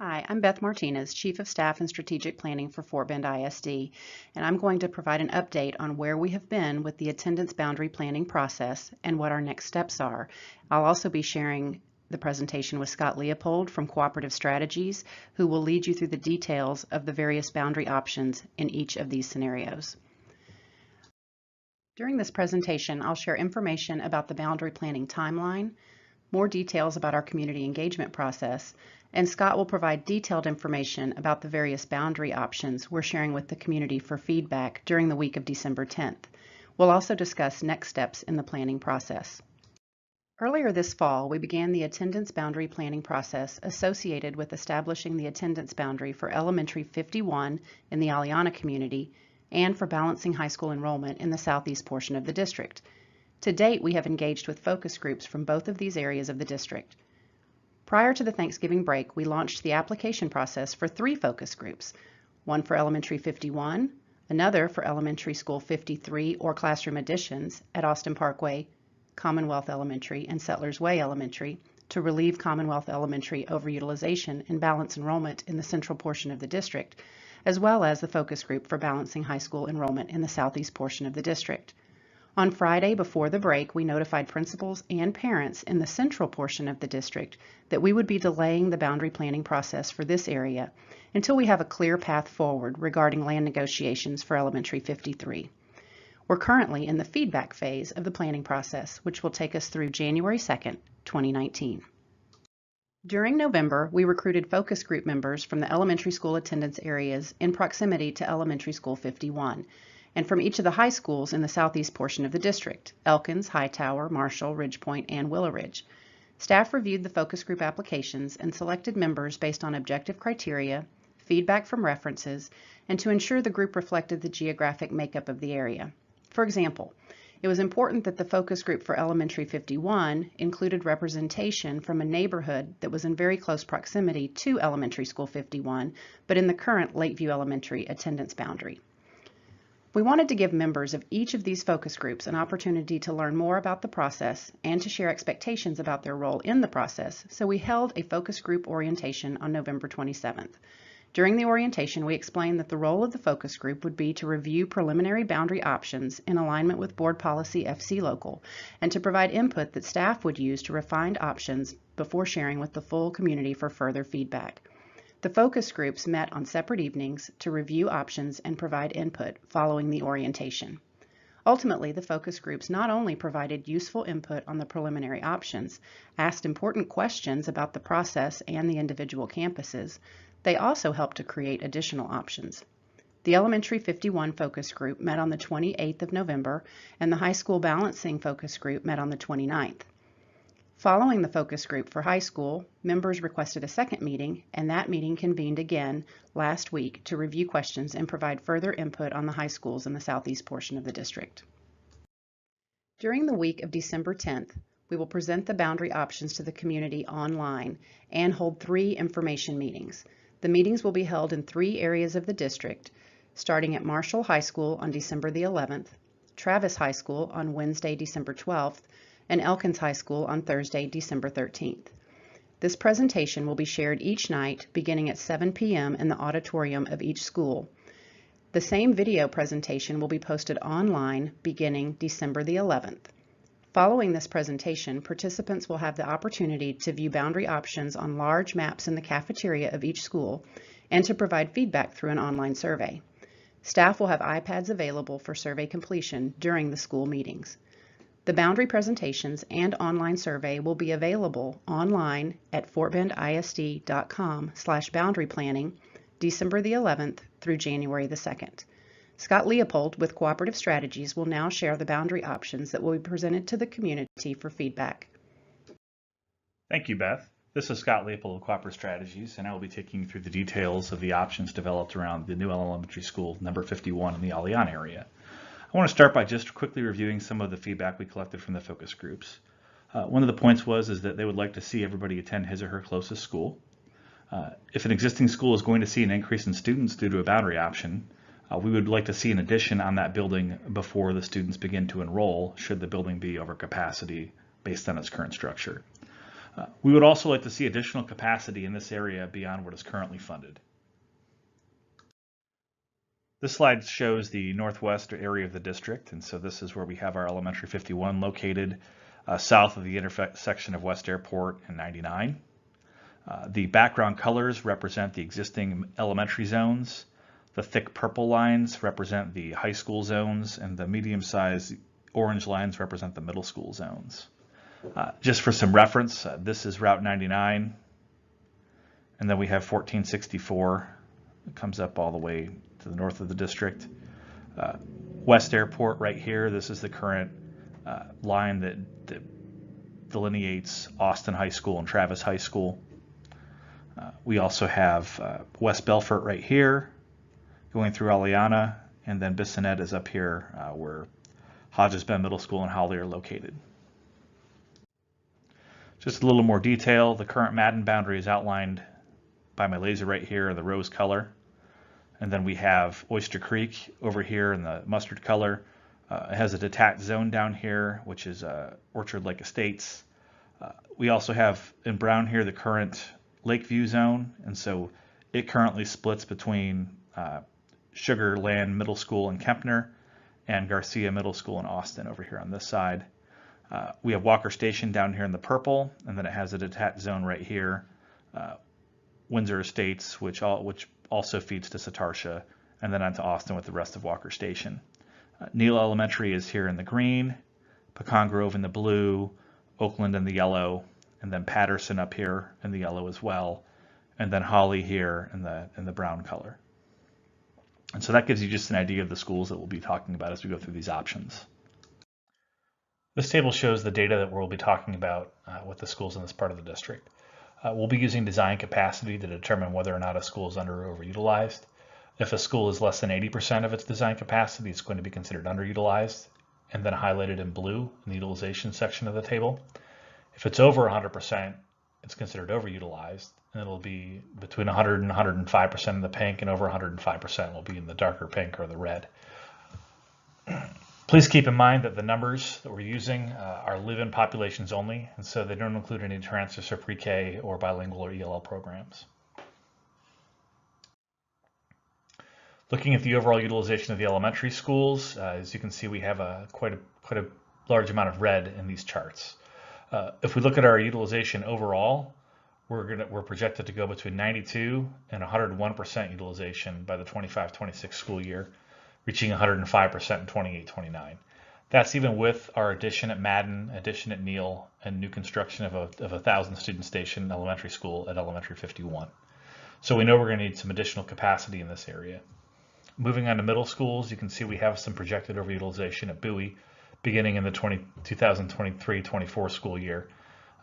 Hi, I'm Beth Martinez, Chief of Staff and Strategic Planning for Fort Bend ISD, and I'm going to provide an update on where we have been with the attendance boundary planning process and what our next steps are. I'll also be sharing the presentation with Scott Leopold from Cooperative Strategies, who will lead you through the details of the various boundary options in each of these scenarios. During this presentation, I'll share information about the boundary planning timeline, more details about our community engagement process, and Scott will provide detailed information about the various boundary options we're sharing with the community for feedback during the week of December 10th. We'll also discuss next steps in the planning process. Earlier this fall, we began the attendance boundary planning process associated with establishing the attendance boundary for Elementary 51 in the Aliana community and for balancing high school enrollment in the southeast portion of the district. To date, we have engaged with focus groups from both of these areas of the district. Prior to the Thanksgiving break, we launched the application process for 3 focus groups, one for Elementary 51, another for Elementary School 53 or classroom additions at Austin Parkway, Commonwealth Elementary, and Settlers Way Elementary to relieve Commonwealth Elementary overutilization and balance enrollment in the central portion of the district, as well as the focus group for balancing high school enrollment in the southeast portion of the district. On Friday before the break, we notified principals and parents in the central portion of the district that we would be delaying the boundary planning process for this area until we have a clear path forward regarding land negotiations for Elementary 53. We're currently in the feedback phase of the planning process, which will take us through January 2nd, 2019. During November, we recruited focus group members from the elementary school attendance areas in proximity to Elementary School 51. And from each of the high schools in the southeast portion of the district, Elkins, Hightower, Marshall, Ridgepoint, and Willow Ridge. Staff reviewed the focus group applications and selected members based on objective criteria, feedback from references, and to ensure the group reflected the geographic makeup of the area. For example, it was important that the focus group for Elementary 51 included representation from a neighborhood that was in very close proximity to Elementary School 51, but in the current Lakeview Elementary attendance boundary. We wanted to give members of each of these focus groups an opportunity to learn more about the process and to share expectations about their role in the process, so we held a focus group orientation on November 27th. During the orientation, we explained that the role of the focus group would be to review preliminary boundary options in alignment with Board Policy FC Local and to provide input that staff would use to refine options before sharing with the full community for further feedback. The focus groups met on separate evenings to review options and provide input following the orientation. Ultimately, the focus groups not only provided useful input on the preliminary options, asked important questions about the process and the individual campuses, they also helped to create additional options. The Elementary 51 focus group met on the 28th of November, and the High School Balancing focus group met on the 29th. Following the focus group for high school, members requested a second meeting, and that meeting convened again last week to review questions and provide further input on the high schools in the southeast portion of the district. During the week of December 10th, we will present the boundary options to the community online and hold 3 information meetings. The meetings will be held in 3 areas of the district, starting at Marshall High School on December the 11th, Travis High School on Wednesday, December 12th, and Elkins High School on Thursday, December 13th. This presentation will be shared each night beginning at 7 p.m. in the auditorium of each school. The same video presentation will be posted online beginning December the 11th. Following this presentation, participants will have the opportunity to view boundary options on large maps in the cafeteria of each school and to provide feedback through an online survey. Staff will have iPads available for survey completion during the school meetings. The boundary presentations and online survey will be available online at fortbendisd.com/boundary planning, December the 11th through January the 2nd. Scott Leopold with Cooperative Strategies will now share the boundary options that will be presented to the community for feedback. Thank you, Beth. This is Scott Leopold of Cooperative Strategies, and I will be taking you through the details of the options developed around the new elementary school number 51 in the Aliana area. I want to start by just quickly reviewing some of the feedback we collected from the focus groups. One of the points was that they would like to see everybody attend his or her closest school. If an existing school is going to see an increase in students due to a boundary option, we would like to see an addition on that building before the students begin to enroll, should the building be over capacity based on its current structure. We would also like to see additional capacity in this area beyond what is currently funded. This slide shows the northwest area of the district, and so this is where we have our Elementary 51 located, south of the intersection of West Airport and 99. The background colors represent the existing elementary zones. The thick purple lines represent the high school zones, and the medium-sized orange lines represent the middle school zones. Just for some reference, this is Route 99, and then we have 1464. It comes up all the way to the north of the district. West Airport right here, this is the current line that delineates Austin High School and Travis High School. We also have West Belfort right here, going through Aliana, and then Bissonnet is up here where Hodges Bend Middle School and Holly are located. Just a little more detail, the current Madden boundary is outlined by my laser right here in the rose color. And then we have Oyster Creek over here in the mustard color. It has a detached zone down here, which is Orchard Lake Estates. We also have in brown here the current Lakeview zone, and so it currently splits between Sugar Land Middle School in Kempner and Garcia Middle School in Austin over here on this side. We have Walker Station down here in the purple, and then it has a detached zone right here, Windsor Estates, which also feeds to Satartia, and then onto Austin with the rest of Walker Station. Neal Elementary is here in the green, Pecan Grove in the blue, Oakland in the yellow, and then Patterson up here in the yellow as well, and then Holly here in the brown color. And so that gives you just an idea of the schools that we'll be talking about as we go through these options. This table shows the data that we'll be talking about with the schools in this part of the district. We'll be using design capacity to determine whether or not a school is under or overutilized. If a school is less than 80% of its design capacity, it's going to be considered underutilized, and then highlighted in blue in the utilization section of the table. If it's over 100%, it's considered overutilized, and it'll be between 100 and 105% in the pink, and over 105% will be in the darker pink or the red. Please keep in mind that the numbers that we're using are live-in populations only, and so they don't include any transfers for pre-K or bilingual or ELL programs. Looking at the overall utilization of the elementary schools, as you can see, we have quite a large amount of red in these charts. If we look at our utilization overall, we're projected to go between 92 and 101% utilization by the 25-26 school year, reaching 105% in 28-29. That's even with our addition at Madden, addition at Neal, and new construction of a 1,000 student station elementary school at Elementary 51. So we know we're going to need some additional capacity in this area. Moving on to middle schools, you can see we have some projected overutilization at Bowie beginning in the 2023-24 school year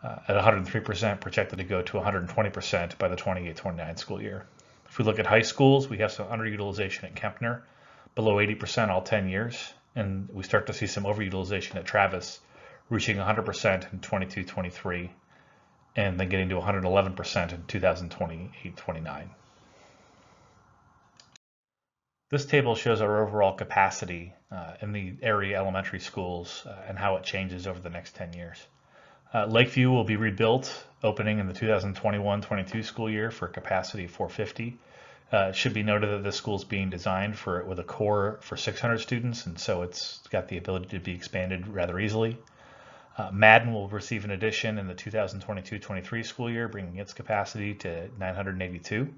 at 103%, projected to go to 120% by the 28-29 school year. If we look at high schools, we have some underutilization at Kempner, below 80% all 10 years, and we start to see some overutilization at Travis, reaching 100% in 22-23, and then getting to 111% in 2028-29. This table shows our overall capacity in the area elementary schools and how it changes over the next 10 years. Lakeview will be rebuilt, opening in the 2021-22 school year for a capacity of 450. It should be noted that this school is being designed with a core for 600 students, and so it's got the ability to be expanded rather easily. Madden will receive an addition in the 2022-23 school year, bringing its capacity to 982.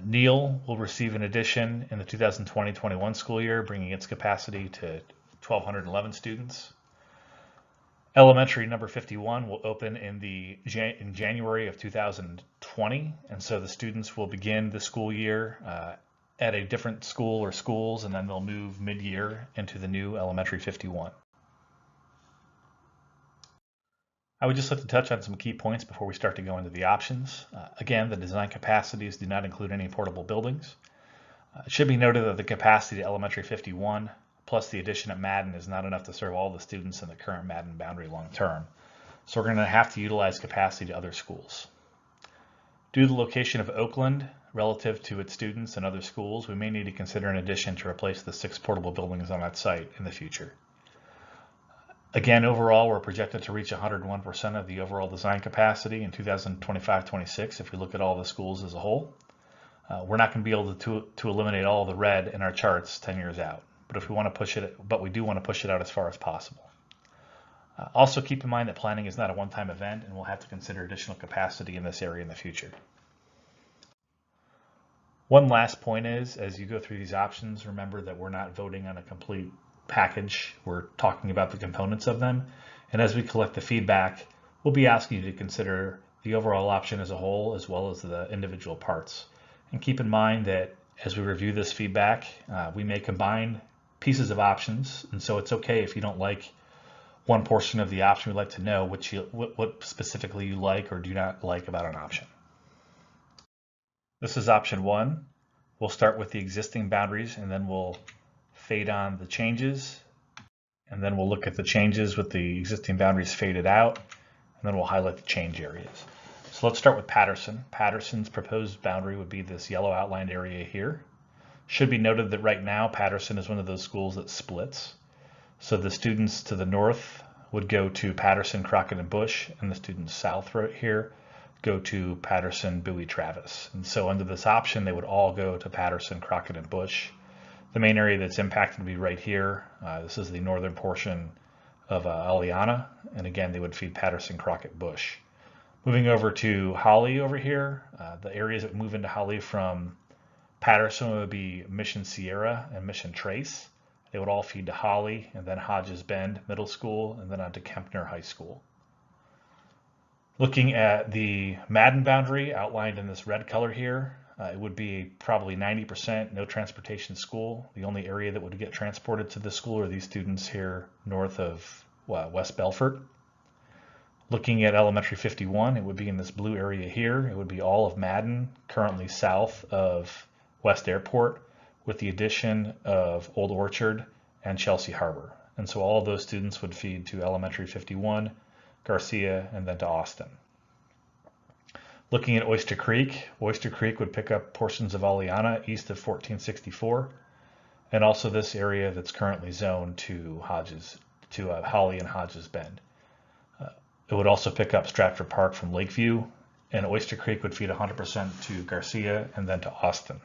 Neal will receive an addition in the 2020-21 school year, bringing its capacity to 1,211 students. Elementary number 51 will open in January of 2020, and so the students will begin the school year at a different school or schools, and then they'll move mid-year into the new Elementary 51. I would just like to touch on some key points before we start to go into the options. Again, the design capacities do not include any portable buildings. It should be noted that the capacity to Elementary 51 plus the addition of Madden is not enough to serve all the students in the current Madden boundary long term. So we're going to have to utilize capacity to other schools. Due to the location of Oakland relative to its students and other schools, we may need to consider an addition to replace the 6 portable buildings on that site in the future. Again, overall, we're projected to reach 101% of the overall design capacity in 2025-26 if we look at all the schools as a whole. We're not going to be able to eliminate all the red in our charts 10 years out, but if we want to push it, but we do want to push it out as far as possible. Also keep in mind that planning is not a one-time event, and we'll have to consider additional capacity in this area in the future. One last point is, as you go through these options, remember that we're not voting on a complete package. We're talking about the components of them, and as we collect the feedback, we'll be asking you to consider the overall option as a whole as well as the individual parts. And keep in mind that as we review this feedback, we may combine pieces of options, and so it's okay if you don't like one portion of the option. We'd like to know what specifically you like or do not like about an option. This is option 1. We'll start with the existing boundaries, and then we'll fade on the changes, and then we'll look at the changes with the existing boundaries faded out, and then we'll highlight the change areas. So let's start with Patterson. Patterson's proposed boundary would be this yellow outlined area here. Should be noted that right now Patterson is one of those schools that splits. So the students to the north would go to Patterson, Crockett, and Bush, and the students south right here go to Patterson, Bowie, Travis. And so under this option, they would all go to Patterson, Crockett, and Bush. The main area that's impacted would be right here. This is the northern portion of Aliana, and again, they would feed Patterson, Crockett, Bush. Moving over to Holly over here, the areas that move into Holly from Patterson would be Mission Sierra and Mission Trace. They would all feed to Holly, and then Hodges Bend Middle School, and then on to Kempner High School. Looking at the Madden boundary outlined in this red color here, it would be probably 90% no transportation school. The only area that would get transported to this school are these students here north of West Belfort. Looking at Elementary 51, it would be in this blue area here. It would be all of Madden, currently south of West Airport, with the addition of Old Orchard and Chelsea Harbor. And so all of those students would feed to Elementary 51, Garcia, and then to Austin. Looking at Oyster Creek would pick up portions of Aliana east of 1464, and also this area that's currently zoned to Holly and Hodges Bend. It would also pick up Stratford Park from Lakeview, and Oyster Creek would feed 100% to Garcia and then to Austin.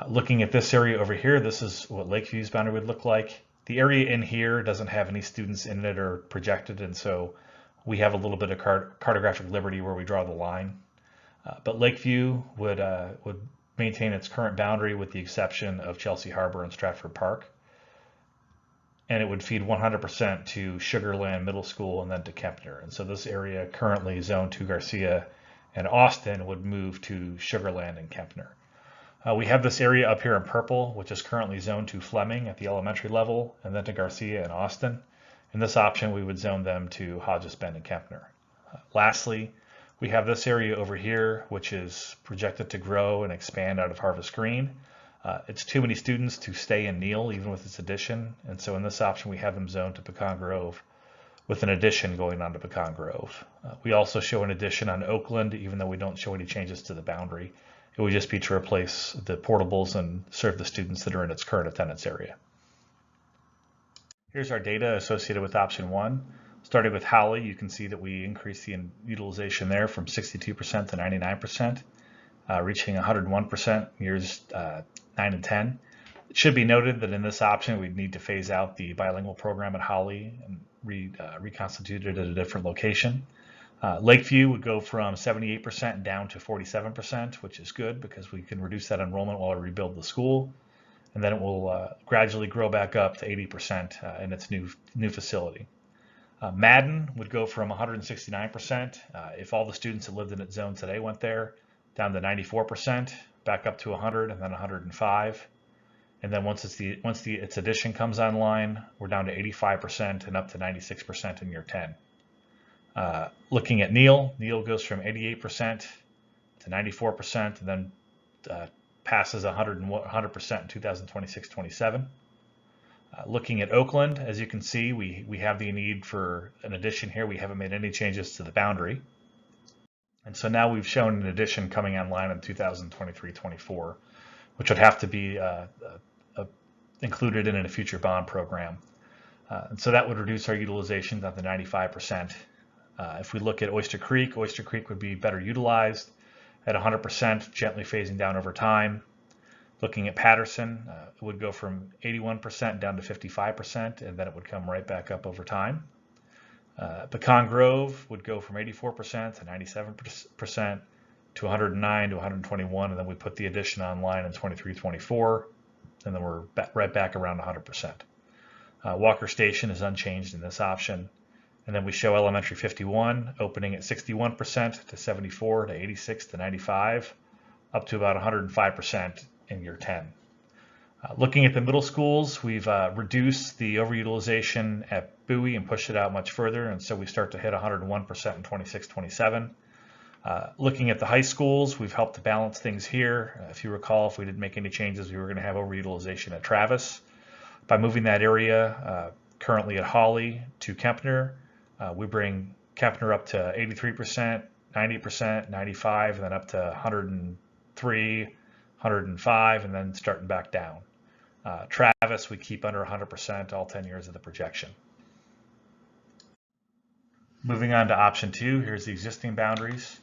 Looking at this area over here, this is what Lakeview's boundary would look like. The area in here doesn't have any students in it or projected, and so we have a little bit of cartographic liberty where we draw the line. But Lakeview would maintain its current boundary with the exception of Chelsea Harbor and Stratford Park. And it would feed 100% to Sugarland Middle School and then to Kempner. And so this area currently zoned to Garcia and Austin would move to Sugarland and Kempner. We have this area up here in purple, which is currently zoned to Fleming at the elementary level, and then to Garcia and Austin. In this option, we would zone them to Hodges Bend and Kempner. Lastly, we have this area over here, which is projected to grow and expand out of Harvest Green. It's too many students to stay in Neal, even with its addition, and so in this option, we have them zoned to Pecan Grove, with an addition going on to Pecan Grove. We also show an addition on Oakland, even though we don't show any changes to the boundary. It would just be to replace the portables and serve the students that are in its current attendance area. Here's our data associated with option 1. Starting with Holly, you can see that we increased the utilization there from 62% to 99%, reaching 101% years 9 and 10. It should be noted that in this option, we'd need to phase out the bilingual program at Holly and reconstitute it at a different location. Lakeview would go from 78% down to 47%, which is good because we can reduce that enrollment while we rebuild the school. And then it will gradually grow back up to 80% in its new facility. Madden would go from 169%, if all the students that lived in its zone today went there, down to 94%, back up to 100, and then 105. And then once its addition comes online, we're down to 85% and up to 96% in year 10. Looking at Neal goes from 88% to 94%, and then passes 100% in 2026-27. Looking at Oakland, as you can see, we have the need for an addition here. We haven't made any changes to the boundary. And so now we've shown an addition coming online in 2023-24, which would have to be included in a future bond program. And so that would reduce our utilization down to 95%. If we look at Oyster Creek would be better utilized at 100%, gently phasing down over time. Looking at Patterson, it would go from 81% down to 55%, and then it would come right back up over time. Pecan Grove would go from 84% to 97% to 109 to 121, and then we put the addition online in 23-24, and then we're right back around 100%. Walker Station is unchanged in this option. And then we show Elementary 51 opening at 61% to 74 to 86 to 95, up to about 105% in year 10. Looking at the middle schools, we've reduced the overutilization at Bowie and pushed it out much further, and so we start to hit 101% in 26-27. Looking at the high schools, we've helped to balance things here. If you recall, if we didn't make any changes, we were going to have overutilization at Travis. By moving that area currently at Holly to Kempner, we bring Kempner up to 83%, 90%, 95, and then up to 103, 105, and then starting back down. Travis, we keep under 100% all 10 years of the projection. Moving on to option 2, here's the existing boundaries.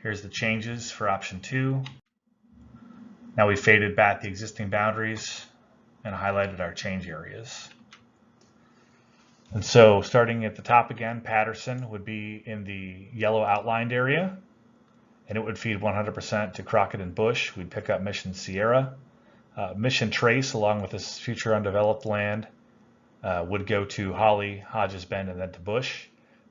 Here's the changes for option 2. Now we've faded back the existing boundaries and highlighted our change areas. And so starting at the top again, Patterson would be in the yellow outlined area, and it would feed 100% to Crockett and Bush. We'd pick up Mission Sierra. Mission Trace, along with this future undeveloped land, would go to Holly, Hodges Bend, and then to Bush.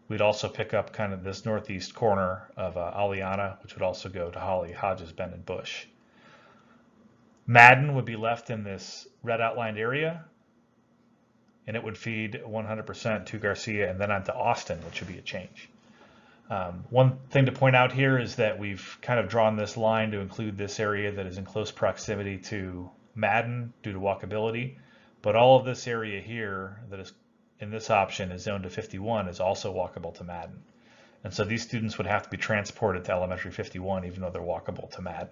We'd also pick up kind of this northeast corner of Aliana, which would also go to Holly, Hodges Bend, and Bush. Madden would be left in this red outlined area, and it would feed 100% to Garcia and then on to Austin, which would be a change. One thing to point out here is that we've kind of drawn this line to include this area that is in close proximity to Madden due to walkability, but all of this area here that is in this option is zoned to 51 is also walkable to Madden. And so these students would have to be transported to Elementary 51 even though they're walkable to Madden.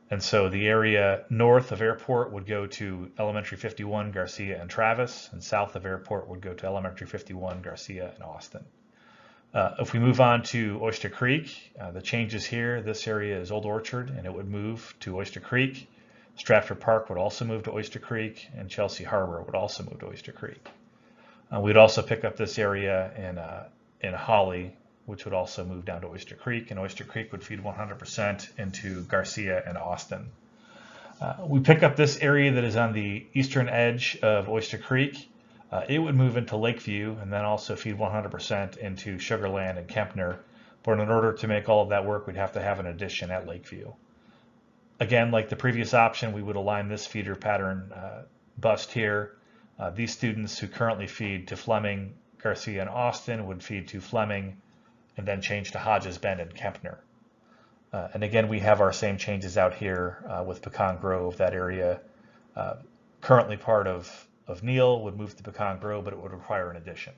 And so the area north of Airport would go to Elementary 51, Garcia, and Travis, and south of Airport would go to Elementary 51, Garcia, and Austin. If we move on to Oyster Creek, the changes here, this area is Old Orchard, and it would move to Oyster Creek. Stratford Park would also move to Oyster Creek, and Chelsea Harbor would also move to Oyster Creek. We'd also pick up this area in Holly, which would also move down to Oyster Creek, and Oyster Creek would feed 100% into Garcia and Austin. We pick up this area that is on the eastern edge of Oyster Creek. It would move into Lakeview and then also feed 100% into Sugarland and Kempner. But in order to make all of that work, we'd have to have an addition at Lakeview. Again, like the previous option, we would align this feeder pattern bust here. These students who currently feed to Fleming, Garcia, and Austin would feed to Fleming, and then change to Hodges Bend and Kempner. And again, we have our same changes out here with Pecan Grove. That area, currently part of Neal, would move to Pecan Grove, but it would require an addition.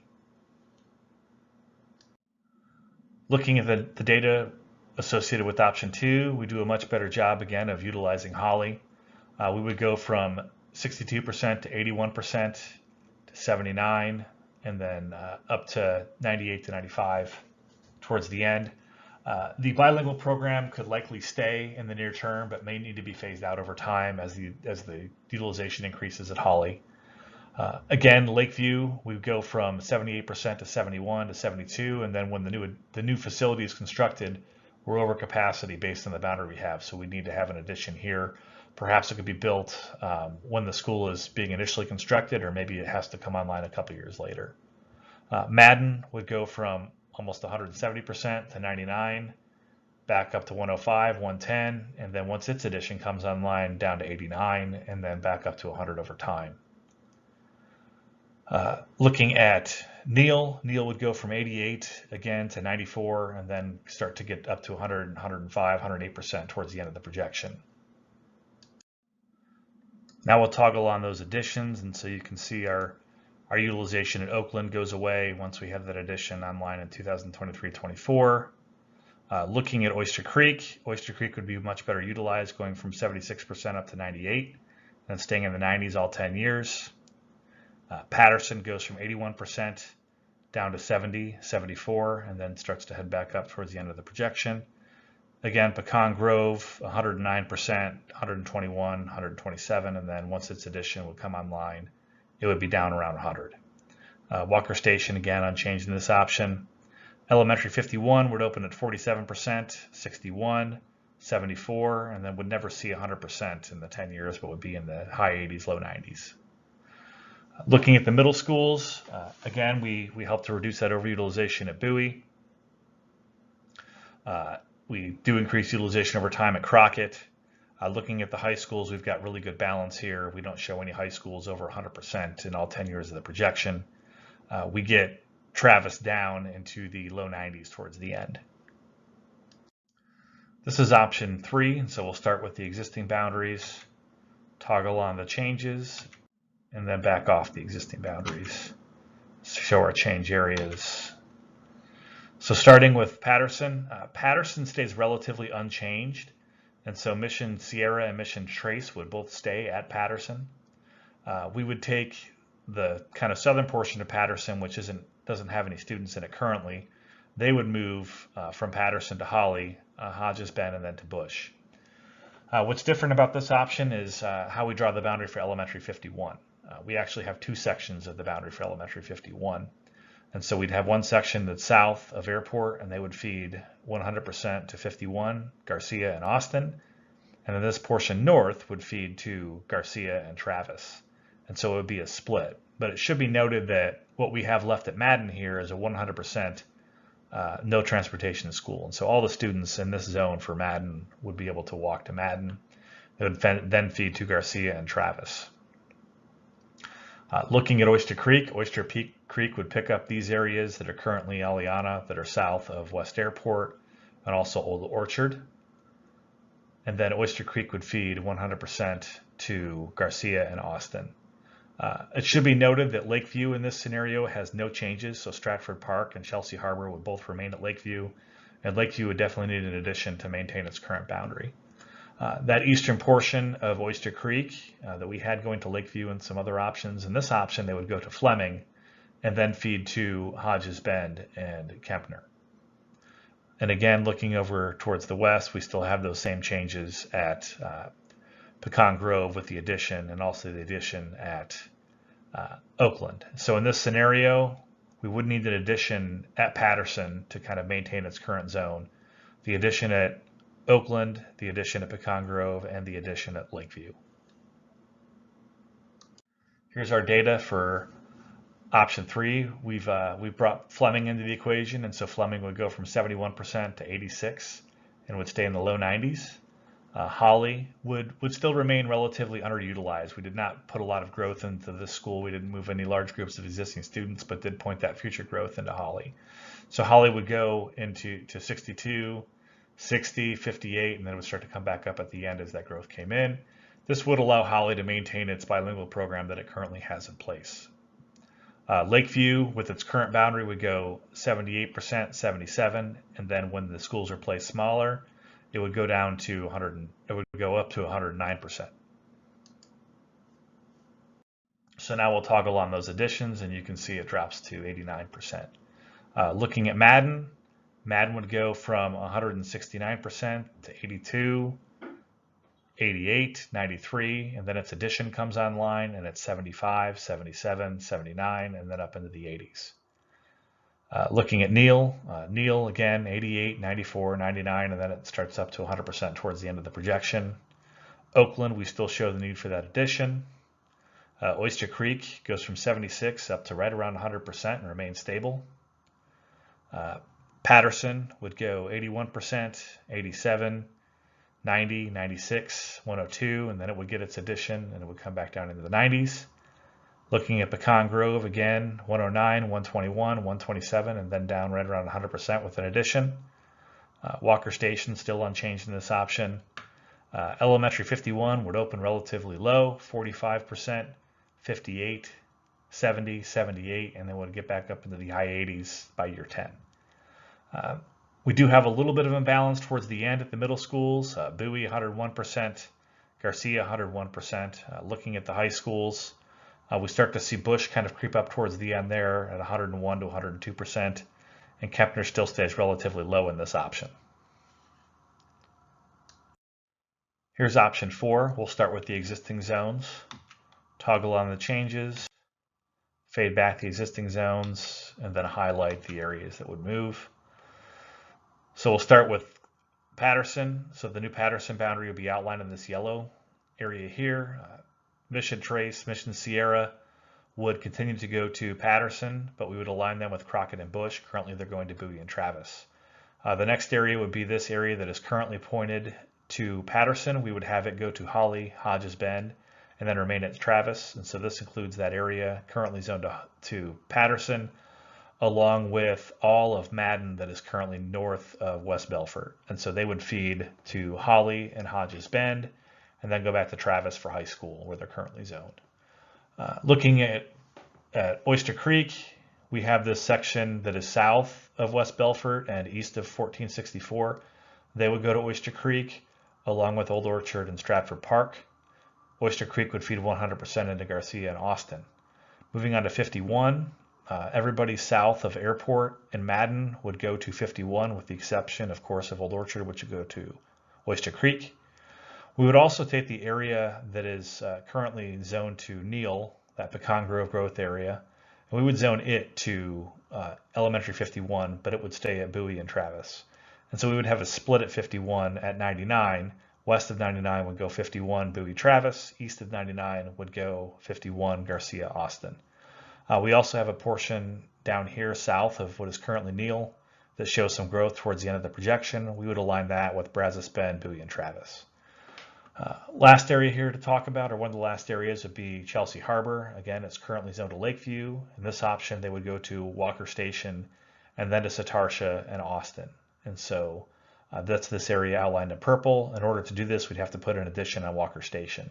Looking at the data associated with option 2, we do a much better job again of utilizing Holly. We would go from 62% to 81% to 79, and then up to 98 to 95. Towards the end. The bilingual program could likely stay in the near term, but may need to be phased out over time as the utilization increases at Holly. Again, Lakeview, we go from 78% to 71 to 72, and then when the new facility is constructed, we're over capacity based on the boundary we have, so we need to have an addition here. Perhaps it could be built when the school is being initially constructed, or maybe it has to come online a couple years later. Madden would go from almost 170% to 99, back up to 105, 110, and then once its addition comes online, down to 89, and then back up to 100 over time. Looking at Neal would go from 88 again to 94, and then start to get up to 100, 105, 108% towards the end of the projection. Now we'll toggle on those additions, and so you can see our utilization at Oakland goes away once we have that addition online in 2023-24. Looking at Oyster Creek would be much better utilized, going from 76% up to 98, and staying in the 90s all 10 years. Patterson goes from 81% down to 70, 74, and then starts to head back up towards the end of the projection. Again, Pecan Grove, 109%, 121, 127, and then once its addition would come online, it would be down around 100. Walker Station, again, unchanged in this option. Elementary 51 would open at 47%, 61, 74, and then would never see 100% in the 10 years, but would be in the high 80s, low 90s. Looking at the middle schools, again, we help to reduce that overutilization at Bowie. We do increase utilization over time at Crockett. Looking at the high schools, we've got really good balance here. We don't show any high schools over 100% in all 10 years of the projection. We get Travis down into the low 90s towards the end. This is option 3, and so we'll start with the existing boundaries, toggle on the changes, and then back off the existing boundaries to show our change areas. So starting with Patterson, Patterson stays relatively unchanged, and so Mission Sierra and Mission Trace would both stay at Patterson. We would take the kind of southern portion of Patterson, which doesn't have any students in it currently. They would move from Patterson to Holly, Hodges Bend, and then to Bush. What's different about this option is how we draw the boundary for Elementary 51. We actually have 2 sections of the boundary for Elementary 51. And so we'd have one section that's south of Airport, and they would feed 100% to 51, Garcia and Austin. And then this portion north would feed to Garcia and Travis. And so it would be a split. But it should be noted that what we have left at Madden here is a 100% no transportation to school. And so all the students in this zone for Madden would be able to walk to Madden. They would then feed to Garcia and Travis. Looking at Oyster Creek Creek would pick up these areas that are currently Aliana, that are south of West Airport, and also Old Orchard. And then Oyster Creek would feed 100% to Garcia and Austin. It should be noted that Lakeview in this scenario has no changes, so Stratford Park and Chelsea Harbor would both remain at Lakeview, and Lakeview would definitely need an addition to maintain its current boundary. That eastern portion of Oyster Creek that we had going to Lakeview and some other options, in this option they would go to Fleming and then feed to Hodges Bend and Kempner. And again, looking over towards the west, we still have those same changes at Pecan Grove with the addition, and also the addition at Oakland. So in this scenario, we would need an addition at Patterson to kind of maintain its current zone. The addition at Oakland, the addition at Pecan Grove, and the addition at Lakeview. Here's our data for option 3. We've brought Fleming into the equation, and so Fleming would go from 71% to 86 and would stay in the low 90s. Holly would still remain relatively underutilized. We did not put a lot of growth into this school. We didn't move any large groups of existing students, but did point that future growth into Holly. So Holly would go into 62, 60, 58, and then it would start to come back up at the end as that growth came in. This would allow Holly to maintain its bilingual program that it currently has in place. Lakeview, with its current boundary, would go 78%, 77, and then when the schools are placed smaller, it would go down to 100. It would go up to 109%. So now we'll toggle on those additions, and you can see it drops to 89%. Looking at Madden would go from 169% to 82, 88, 93, and then its addition comes online, and it's 75, 77, 79, and then up into the 80s. Looking at Neal again, 88, 94, 99, and then it starts up to 100% towards the end of the projection. Oakland, we still show the need for that addition. Oyster Creek goes from 76 up to right around 100% and remains stable. Patterson would go 81%, 87, 90, 96, 102, and then it would get its addition and it would come back down into the 90s. Looking at Pecan Grove again, 109, 121, 127, and then down right around 100% with an addition. Walker Station still unchanged in this option. Elementary 51 would open relatively low, 45%, 58, 70, 78, and then would get back up into the high 80s by year 10. We do have a little bit of imbalance towards the end at the middle schools. Bowie 101%, Garcia 101%. Looking at the high schools, We start to see Bush kind of creep up towards the end there at 101 to 102%, and Kempner still stays relatively low in this option. Here's option 4. We'll start with the existing zones, toggle on the changes, fade back the existing zones, and then highlight the areas that would move. So we'll start with Patterson. So the new Patterson boundary will be outlined in this yellow area here. Mission Trace, Mission Sierra would continue to go to Patterson, but we would align them with Crockett and Bush. Currently they're going to Bowie and Travis. The next area would be this area that is currently pointed to Patterson. We would have it go to Holly, Hodges Bend, and then remain at Travis. And so this includes that area currently zoned to Patterson, along with all of Madden that is currently north of West Belfort. And so they would feed to Holly and Hodges Bend, and then go back to Travis for high school, where they're currently zoned. Looking at Oyster Creek, we have this section that is south of West Belfort and east of 1464. They would go to Oyster Creek, along with Old Orchard and Stratford Park. Oyster Creek would feed 100% into Garcia and Austin. Moving on to 51, everybody south of Airport and Madden would go to 51, with the exception, of course, of Old Orchard, which would go to Oyster Creek. We would also take the area that is currently zoned to Neal, that Pecan Grove growth area, and we would zone it to Elementary 51, but it would stay at Bowie and Travis. And so we would have a split at 51 at 99. West of 99 would go 51 Bowie Travis, east of 99 would go 51 Garcia Austin. We also have a portion down here south of what is currently Neal that shows some growth towards the end of the projection. We would align that with Brazos Bend, Bowie and Travis. Last area here to talk about, or one of the last areas, would be Chelsea Harbor. Again, it's currently zoned to Lakeview. In this option, they would go to Walker Station and then to Satartia and Austin. And so that's this area outlined in purple. In order to do this, we'd have to put an addition on Walker Station.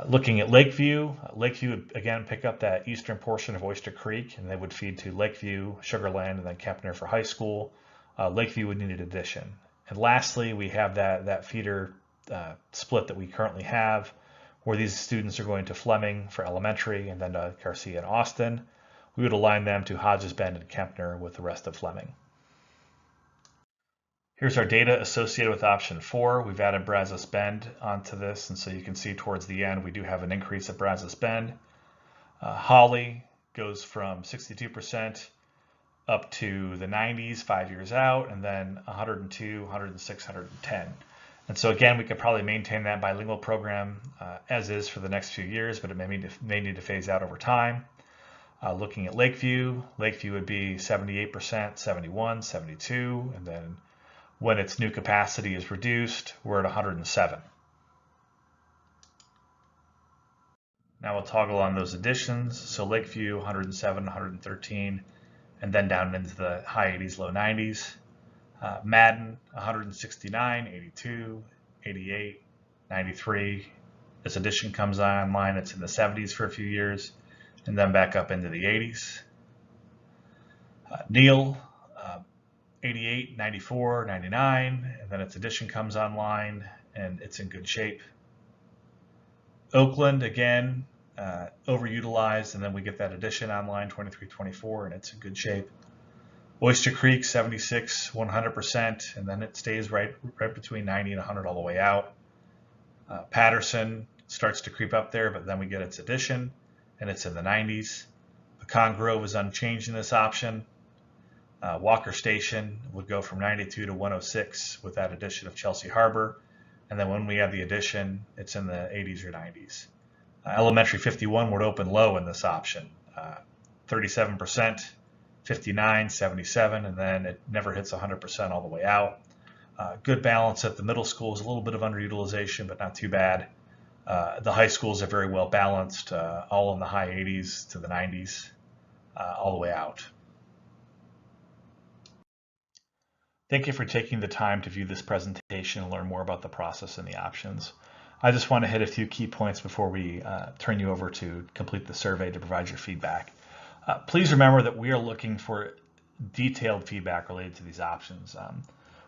Looking at Lakeview, Lakeview would again pick up that eastern portion of Oyster Creek, and they would feed to Lakeview, Sugarland, and then Kempner for high school. Lakeview would need an addition. And lastly, we have that feeder split that we currently have, where these students are going to Fleming for elementary and then to Garcia and Austin. We would align them to Hodges Bend and Kempner with the rest of Fleming. Here's our data associated with option 4. We've added Brazos Bend onto this, and so you can see towards the end we do have an increase at Brazos Bend. Holly goes from 62% up to the 90s 5 years out, and then 102, 106, 110. And so again, we could probably maintain that bilingual program as is for the next few years, but it may need to phase out over time. Looking at Lakeview, Lakeview would be 78%, 71, 72, and then when its new capacity is reduced, we're at 107. Now we'll toggle on those additions. So Lakeview, 107, 113, and then down into the high 80s, low 90s. Madden, 169, 82, 88, 93. This addition comes online, it's in the 70s for a few years, and then back up into the 80s. Neal, 88, 94, 99, and then its addition comes online, and it's in good shape. Oakland, again, overutilized, and then we get that addition online, 23, 24, and it's in good shape. Oyster Creek, 76, 100%, and then it stays right between 90 and 100 all the way out. Patterson starts to creep up there, but then we get its addition, and it's in the 90s. Pecan Grove is unchanged in this option. Walker Station would go from 92 to 106 with that addition of Chelsea Harbor, and then when we have the addition, it's in the 80s or 90s. Elementary 51 would open low in this option, 37%. 59, 77, and then it never hits 100% all the way out. Good balance at the middle schools, a little bit of underutilization, but not too bad. The high schools are very well balanced, all in the high 80s to the 90s, all the way out. Thank you for taking the time to view this presentation and learn more about the process and the options. I just want to hit a few key points before we turn you over to complete the survey to provide your feedback. Please remember that we are looking for detailed feedback related to these options.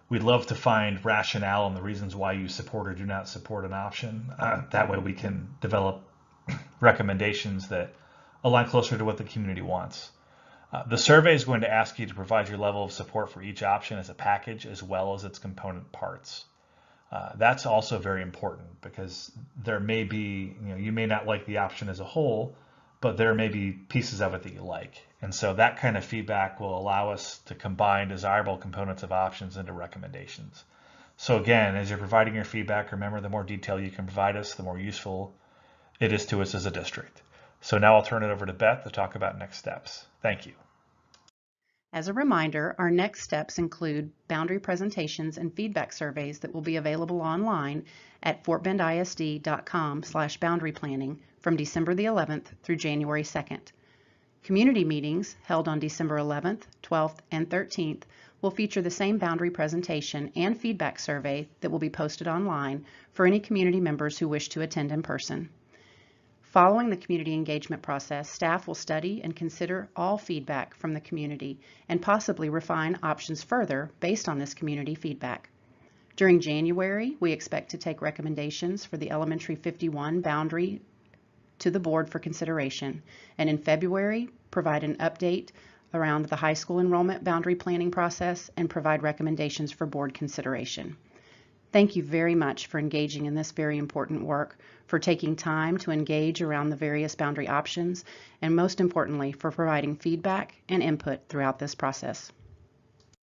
We'd love to find rationale and the reasons why you support or do not support an option. That way we can develop recommendations that align closer to what the community wants. The survey is going to ask you to provide your level of support for each option as a package as well as its component parts. That's also very important because there may be, you may not like the option as a whole, but there may be pieces of it that you like. And so that kind of feedback will allow us to combine desirable components of options into recommendations. So again, as you're providing your feedback, remember the more detail you can provide us, the more useful it is to us as a district. So now I'll turn it over to Beth to talk about next steps. Thank you. As a reminder, our next steps include boundary presentations and feedback surveys that will be available online at fortbendisd.com/boundary planning from December the 11th through January 2nd. Community meetings held on December 11th, 12th, and 13th will feature the same boundary presentation and feedback survey that will be posted online for any community members who wish to attend in person. Following the community engagement process, staff will study and consider all feedback from the community and possibly refine options further based on this community feedback. During January, we expect to take recommendations for the Elementary 51 boundary to the board for consideration, and in February, provide an update around the high school enrollment boundary planning process and provide recommendations for board consideration. Thank you very much for engaging in this very important work, for taking time to engage around the various boundary options, and most importantly, for providing feedback and input throughout this process.